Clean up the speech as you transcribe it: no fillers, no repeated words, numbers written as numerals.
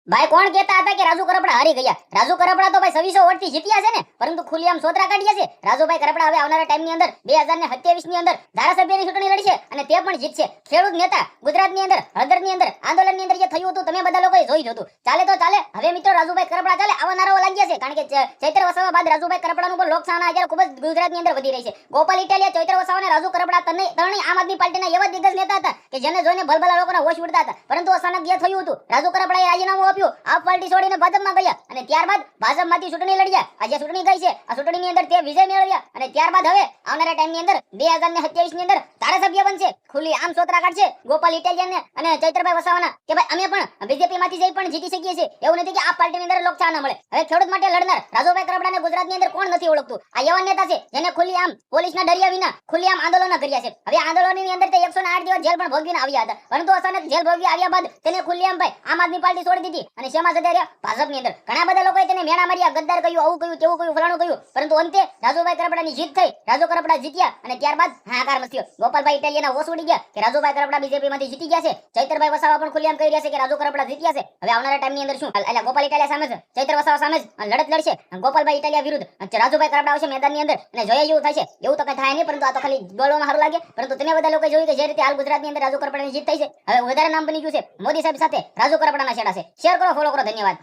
ભાઈ કોણ કહેતા હતા કે રાજુ કરપડા હારી ગયા? રાજુ કરપડા તો ભાઈ 2600 વોટથી જીત્યા છે ને, પરંતુ ખુલ્લેઆમ સોતરા કાઢ્યા છે. રાજુભાઈ કરપડા હવે આવનારા ટાઈમની અંદર 2027 ની અંદર ધારાસભ્યની ચૂંટણી લડશે અને તે પણ જીતશે. ખેડૂત નેતા ગુજરાતની અંદર હળદરની અંદર આંદોલનની અંદર જે થયું હતું તમે બધા લોકોએ જોઈ હતું. ચાલે તો ચાલે. હવે મિત્રો રાજુભાઈ કરપડા ચાલે આવા નારાઓ લાગ્યા છે, કારણ કે ચૈત્ર વસાવા બાદ રાજુભાઈ કરપડાનું પણ લોકસાહના અત્યારે ખૂબ જ ગુજરાતની અંદર વધી રહી છે. ગોપાલ ઇટાલિયા, ચૈત્ર વસાવા અને રાજુ કરપડા ત્રણેય આમ આદમી પાર્ટીના એવા દિગ્ગજ નેતા હતા કે જેને જોઈને ભલભલા લોકોના હોશ ઉડતા હતા. પરંતુ અચાનક જે થયું હતું, રાજુ કરપડાએ રાજીનામું આપ્યું, આ પાર્ટી છોડીને ભાજપમાં ગયા અને ત્યારબાદ ભાજપમાંથી ચૂંટણી લડ્યા. આજે ચૂંટણી ગઈ છે, આ ચૂંટણીની અંદર તે વિજય મેળવ્યા અને ત્યારબાદ હવે આવનારા ટાઈમની અંદર 2027 ની અંદર ધારાસભ્ય બનશે. ખુલ્લી આમ સોતરા કાઢશે ગોપાલ ઇટાલિયાને અને ચૈત્રભાઈ વસાવાના કે ભાઈ અમે પણ બીજેપી માંથી જઈ પણ જીતી શકીએ છીએ. એવું નથી કે આ પાર્ટીની અંદર લોકચાહના મળે. હવે ખેડૂત માટે લડનાર રાજુભાઈ કરપડાને ગુજરાતની અંદર કોણ નથી ઓળખતું? આ એવા નેતા છે જેને ખુલ્લી આમ પોલીસના ડરિયા વિના ખુલ્લી આમ આંદોલનો કર્યા છે. હવે આંદોલનની અંદર તે 108 દિવસ જેલ પણ ભોગવીને આવ્યા હતા, પરંતુ અચાનક જેલ ભોગવી આવ્યા બાદ તેને ખુલ્લી આમ ભાઈ આમ આદમી પાર્ટી છોડી દીધી અને શેમાં જતા રહ્યા? ભાજપની અંદર. ઘણા બધા લોકોએ તેને મેણા માર્યા, ગદ્દાર કહ્યું, આવું કહ્યું, તેવું કહ્યું, ફલાણું કહ્યું, પરંતુ અંતે રાજુભાઈ કરપડાની જીત થઈ. રાજુ કરપડા જીત્યા અને ત્યારબાદ હાહાકાર મચ્યો. ગોપાલભાઈ ઇટાલિયાના હોશ ઉડી ગયા કે રાજુભાઈ કરપડા બીજેપીમાંથી જીતી ગયા છે. ચૈત્રભાઈ વસાવા પણ ખુલ્લેઆમ કહી રહ્યા છે કે રાજુ કરપડા જીત્યા છે. હવે આવનારા ટાઈમની અંદર શું એટલે ગોપાલ ઇટાલિયા સામે જ ચૈત્ર વસાવા સામે જ લડત લડશે. ગોપાલભાઈ ઇટાલિયા વિરુદ્ધ રાજુભાઈ કરપડા આવશે મેદાનની અંદર અને જોઈએ જેવું થશે. એવું તો કઈ થાય નહીં, પરંતુ આ તો ખાલી બોલવામાં સારું લાગે. પરંતુ તમે બધા લોકોએ જોયું કે જે રીતે હાલ ગુજરાતની અંદર રાજુ કરપડાની જીત થઈ છે, હવે વધારે નામ બની ગયું છે મોદી સાહેબ સાથે રાજુ કરપડાના છેડા છે. શેર કરો, ફોલો કરો, ધન્યવાદ.